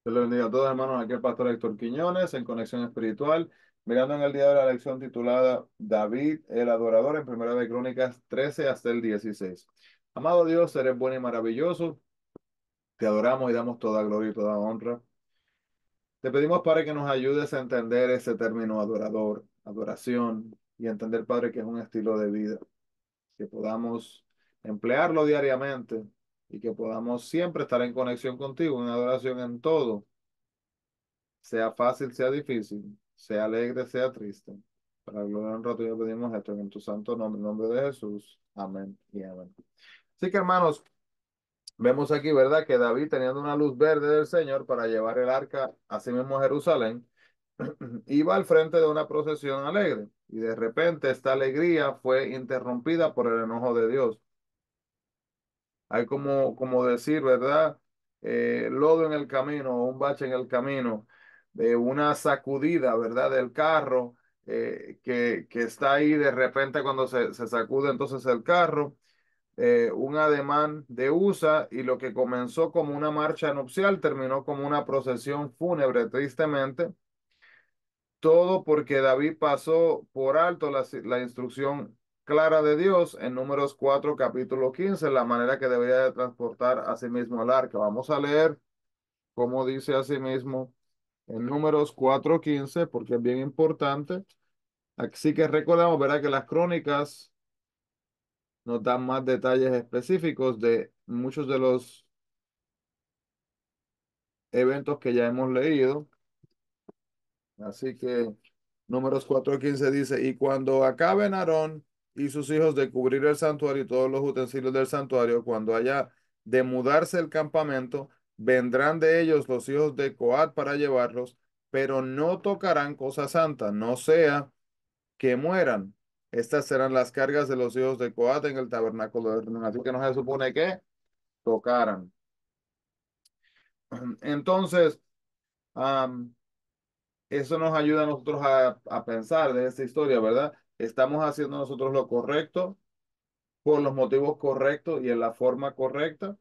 Dios les bendiga a todos, hermanos. Aquí el pastor Héctor Quiñones en Conexión Espiritual, mirando en el día de la lección titulada David el Adorador en Primera de Crónicas 13 hasta el 16. Amado Dios, eres bueno y maravilloso. Te adoramos y damos toda gloria y toda honra. Te pedimos, Padre, que nos ayudes a entender ese término adorador, adoración, y entender, Padre, que es un estilo de vida, que podamos emplearlo diariamente y que podamos siempre estar en conexión contigo, en adoración en todo, sea fácil, sea difícil, sea alegre, sea triste. Para la gloria y honra tuya pedimos esto en tu santo nombre, en nombre de Jesús. Amén y amén. Así que, hermanos, vemos aquí, ¿verdad? Que David, teniendo una luz verde del Señor para llevar el arca a sí mismo a Jerusalén, iba al frente de una procesión alegre. Y de repente esta alegría fue interrumpida por el enojo de Dios. Hay como decir, ¿verdad? Lodo en el camino, un bache en el camino, una sacudida, ¿verdad? Del carro que está ahí de repente cuando se sacude entonces el carro, un ademán de USA y lo que comenzó como una marcha nupcial terminó como una procesión fúnebre, tristemente. Todo porque David pasó por alto la instrucción clara de Dios en Números 4 capítulo 15 la manera que debería de transportar a sí mismo el arca. Vamos a leer cómo dice a sí mismo en Números 4:15 porque es bien importante. Así que recordamos, ¿verdad? Que las crónicas nos dan más detalles específicos de muchos de los eventos que ya hemos leído. Así que Números 4:15 dice, y cuando acaben Aarón y sus hijos de cubrir el santuario y todos los utensilios del santuario, cuando haya de mudarse el campamento, vendrán de ellos los hijos de Coat para llevarlos, pero no tocarán cosa santa, no sea que mueran. Estas serán las cargas de los hijos de Coat en el tabernáculo de reunión. Así que no se supone que tocaran. Entonces, eso nos ayuda a nosotros a pensar de esta historia, ¿verdad? Estamos haciendo nosotros lo correcto por los motivos correctos y en la forma correcta.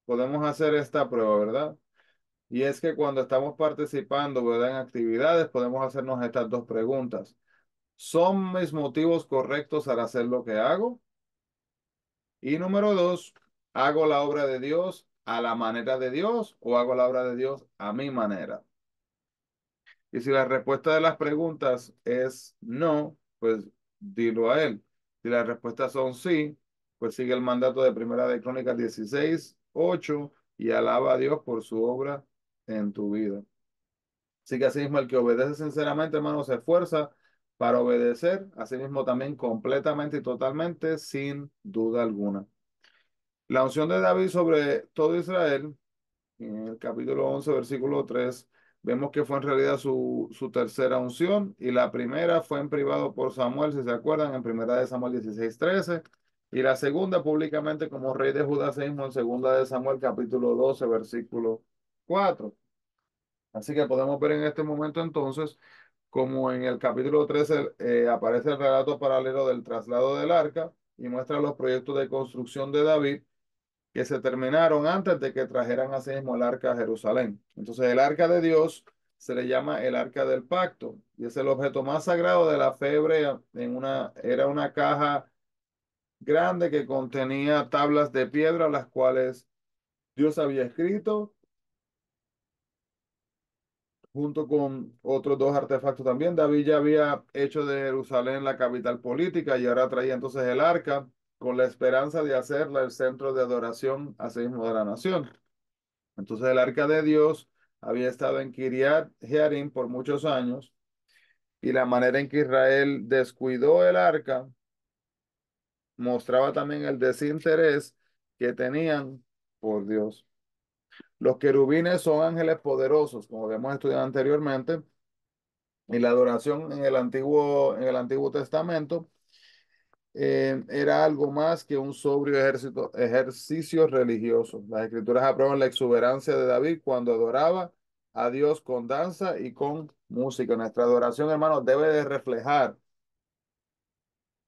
Podemos hacer esta prueba, ¿verdad? Y es que cuando estamos participando, ¿verdad? En actividades, podemos hacernos estas dos preguntas. ¿Son mis motivos correctos al hacer lo que hago? Y número dos, ¿hago la obra de Dios a la manera de Dios o hago la obra de Dios a mi manera? Y si la respuesta de las preguntas es no, pues dilo a él. Si las respuestas son sí, pues sigue el mandato de Primera de Crónicas 16:8 y alaba a Dios por su obra en tu vida. Así que así mismo el que obedece sinceramente, hermano, se esfuerza para obedecer, así mismo también completamente y totalmente, sin duda alguna. La unción de David sobre todo Israel en el capítulo 11 versículo 3 vemos que fue en realidad su tercera unción y la primera fue en privado por Samuel, si se acuerdan, en primera de Samuel 16:13 y la segunda públicamente como rey de Judá se mismo en segunda de Samuel capítulo 12 versículo 4. Así que podemos ver en este momento entonces como en el capítulo 13 aparece el relato paralelo del traslado del arca y muestra los proyectos de construcción de David que se terminaron antes de que trajeran así mismo el arca a Jerusalén. Entonces el arca de Dios se le llama el arca del pacto y es el objeto más sagrado de la fe hebrea. Era una caja grande que contenía tablas de piedra, las cuales Dios había escrito, junto con otros dos artefactos también. David ya había hecho de Jerusalén la capital política y ahora traía entonces el arca con la esperanza de hacerla el centro de adoración así mismo de la nación. Entonces el arca de Dios había estado en Kiriat Jearim por muchos años y la manera en que Israel descuidó el arca mostraba también el desinterés que tenían por Dios. Los querubines son ángeles poderosos, como habíamos estudiado anteriormente, y la adoración en el Antiguo Testamento era algo más que un sobrio ejercicio religioso. Las escrituras aprueban la exuberancia de David cuando adoraba a Dios con danza y con música. Nuestra adoración, hermanos, debe de reflejar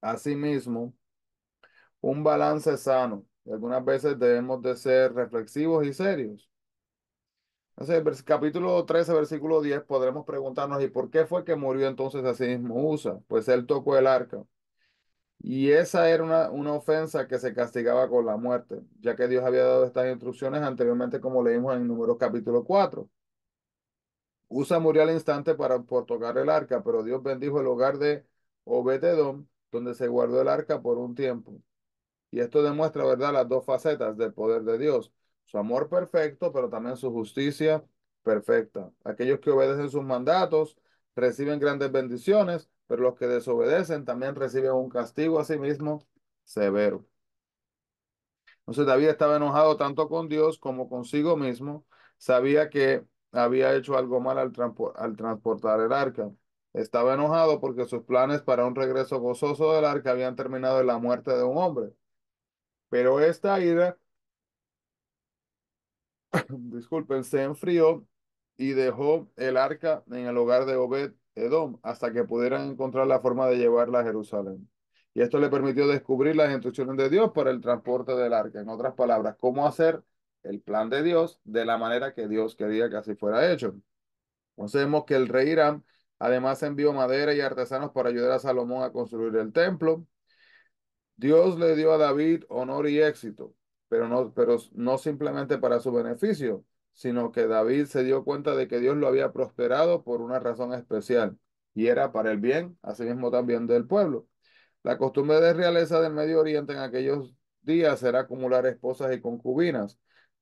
asimismo un balance sano. Y algunas veces debemos de ser reflexivos y serios. Entonces, capítulo 13 versículo 10 podremos preguntarnos, ¿y por qué fue que murió entonces así mismo Usa? Pues él tocó el arca. Y esa era una ofensa que se castigaba con la muerte, ya que Dios había dado estas instrucciones anteriormente, como leímos en Números capítulo 4. Usa murió al instante por tocar el arca, pero Dios bendijo el hogar de Obed-Edom, donde se guardó el arca por un tiempo. Y esto demuestra, ¿verdad?, las dos facetas del poder de Dios. Su amor perfecto, pero también su justicia perfecta. Aquellos que obedecen sus mandatos reciben grandes bendiciones, pero los que desobedecen también reciben un castigo a sí mismo severo. Entonces David estaba enojado tanto con Dios como consigo mismo. Sabía que había hecho algo mal al transportar el arca. Estaba enojado porque sus planes para un regreso gozoso del arca habían terminado en la muerte de un hombre. Pero esta ira, disculpen, se enfrió y dejó el arca en el hogar de Obed Edom hasta que pudieran encontrar la forma de llevarla a Jerusalén. Y esto le permitió descubrir las instrucciones de Dios para el transporte del arca. En otras palabras, cómo hacer el plan de Dios de la manera que Dios quería que así fuera hecho. Entonces vemos que el rey Hiram además envió madera y artesanos para ayudar a Salomón a construir el templo. Dios le dio a David honor y éxito, pero no simplemente para su beneficio, sino que David se dio cuenta de que Dios lo había prosperado por una razón especial, y era para el bien, asimismo también del pueblo. La costumbre de realeza del Medio Oriente en aquellos días era acumular esposas y concubinas,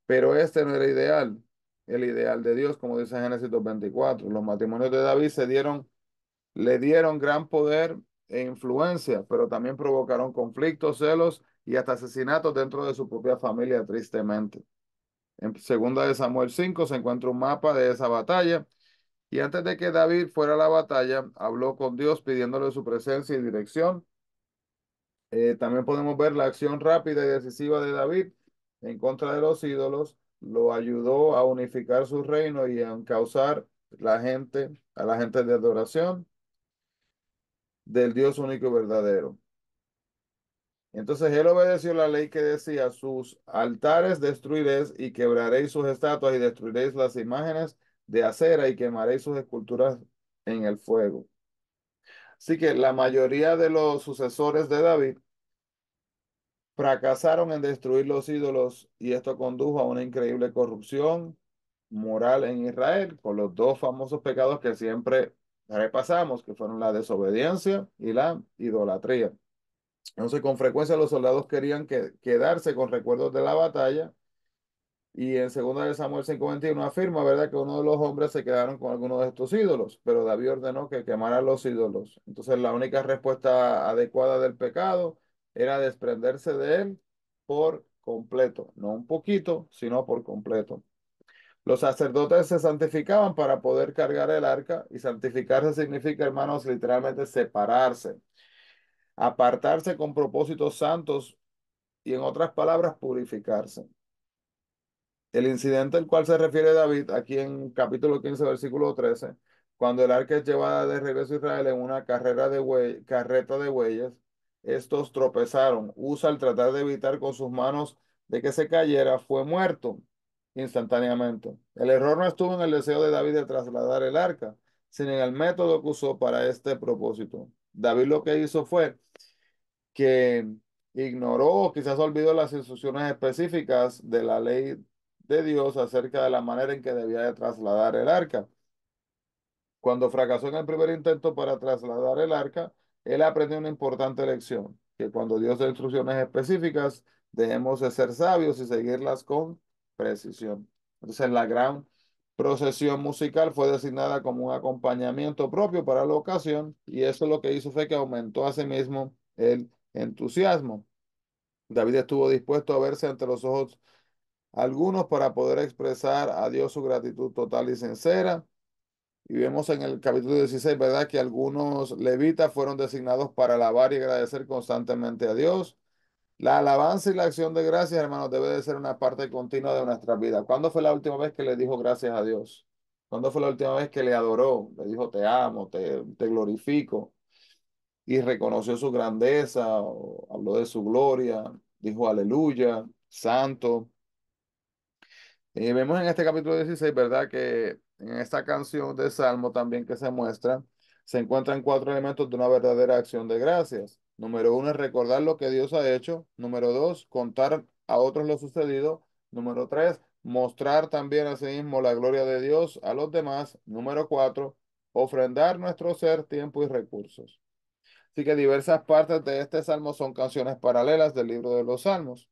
pero este no era ideal, el ideal de Dios, como dice Génesis 2:24. Los matrimonios de David le dieron gran poder e influencia, pero también provocaron conflictos, celos y hasta asesinatos dentro de su propia familia, tristemente. En segunda de Samuel 5 se encuentra un mapa de esa batalla y antes de que David fuera a la batalla, habló con Dios pidiéndole su presencia y dirección. También podemos ver la acción rápida y decisiva de David en contra de los ídolos. Lo ayudó a unificar su reino y a encauzar a la gente de adoración del Dios único y verdadero. Entonces él obedeció la ley que decía, sus altares destruiréis y quebraréis sus estatuas y destruiréis las imágenes de acera y quemaréis sus esculturas en el fuego. Así que la mayoría de los sucesores de David fracasaron en destruir los ídolos y esto condujo a una increíble corrupción moral en Israel con los dos famosos pecados que siempre repasamos, que fueron la desobediencia y la idolatría. Entonces, con frecuencia los soldados querían quedarse con recuerdos de la batalla y en 2 de Samuel 5:21 afirma, ¿verdad?, que uno de los hombres se quedaron con algunos de estos ídolos, pero David ordenó que quemaran los ídolos. Entonces, la única respuesta adecuada del pecado era desprenderse de él por completo, no un poquito, sino por completo. Los sacerdotes se santificaban para poder cargar el arca y santificarse significa, hermanos, literalmente separarse, apartarse con propósitos santos y en otras palabras, purificarse. El incidente al cual se refiere David aquí en capítulo 15 versículo 13, cuando el arca es llevada de regreso a Israel en una carreta de bueyes, estos tropezaron. Usa al tratar de evitar con sus manos de que se cayera, fue muerto instantáneamente. El error no estuvo en el deseo de David de trasladar el arca, sino en el método que usó para este propósito. David lo que hizo fue que ignoró o quizás olvidó las instrucciones específicas de la ley de Dios acerca de la manera en que debía de trasladar el arca. Cuando fracasó en el primer intento para trasladar el arca, él aprendió una importante lección, que cuando Dios da instrucciones específicas, debemos de ser sabios y seguirlas con precisión. Entonces, la gran procesión musical fue designada como un acompañamiento propio para la ocasión y eso lo que hizo fue que aumentó a sí mismo el entusiasmo. David estuvo dispuesto a verse ante los ojos algunos para poder expresar a Dios su gratitud total y sincera. Y vemos en el capítulo 16, ¿verdad?, que algunos levitas fueron designados para alabar y agradecer constantemente a Dios. La alabanza y la acción de gracias, hermanos, debe de ser una parte continua de nuestra vida. ¿Cuándo fue la última vez que le dijo gracias a Dios? ¿Cuándo fue la última vez que le adoró? Le dijo, te amo, te glorifico. Y reconoció su grandeza, o habló de su gloria, dijo aleluya, santo. Vemos en este capítulo 16, ¿verdad? Que en esta canción de Salmo también que se muestra, se encuentran cuatro elementos de una verdadera acción de gracias. Número uno es recordar lo que Dios ha hecho. Número dos, contar a otros lo sucedido. Número tres, mostrar también a sí mismo la gloria de Dios a los demás. Número cuatro, ofrendar nuestro ser, tiempo y recursos. Así que diversas partes de este salmo son canciones paralelas del libro de los Salmos.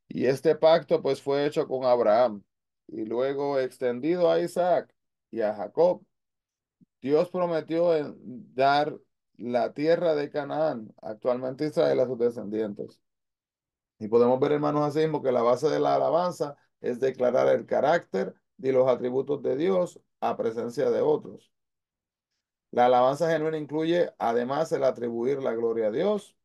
Y este pacto pues fue hecho con Abraham y luego extendido a Isaac y a Jacob. Dios prometió dar la tierra de Canaán, actualmente Israel, a sus descendientes. Y podemos ver, hermanos, así mismo que la base de la alabanza es declarar el carácter y los atributos de Dios a presencia de otros. La alabanza genuina incluye además el atribuir la gloria a Dios.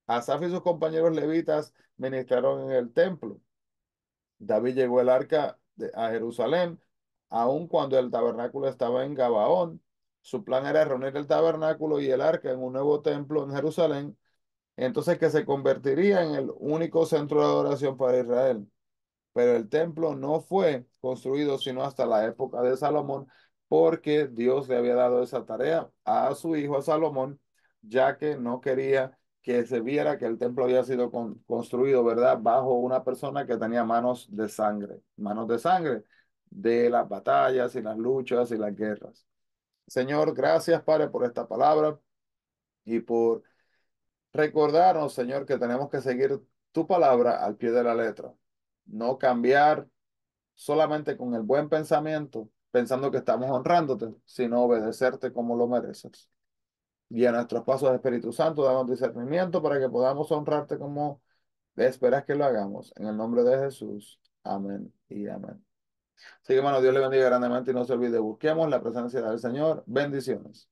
Asaf y sus compañeros levitas ministraron en el templo. David llegó el arca a Jerusalén, aun cuando el tabernáculo estaba en Gabaón. Su plan era reunir el tabernáculo y el arca en un nuevo templo en Jerusalén, entonces que se convertiría en el único centro de adoración para Israel. Pero el templo no fue construido sino hasta la época de Salomón, porque Dios le había dado esa tarea a su hijo a Salomón, ya que no quería que se viera que el templo había sido construido, ¿verdad? Bajo una persona que tenía manos de sangre de las batallas y las luchas y las guerras. Señor, gracias, Padre, por esta palabra y por recordarnos, Señor, que tenemos que seguir tu palabra al pie de la letra, no cambiar solamente con el buen pensamiento, pensando que estamos honrándote, sino obedecerte como lo mereces. Guía nuestros pasos, Espíritu Santo, danos discernimiento para que podamos honrarte como esperas que lo hagamos. En el nombre de Jesús. Amén y amén. Así que, hermano, Dios le bendiga grandemente y no se olvide, busquemos la presencia del Señor. Bendiciones.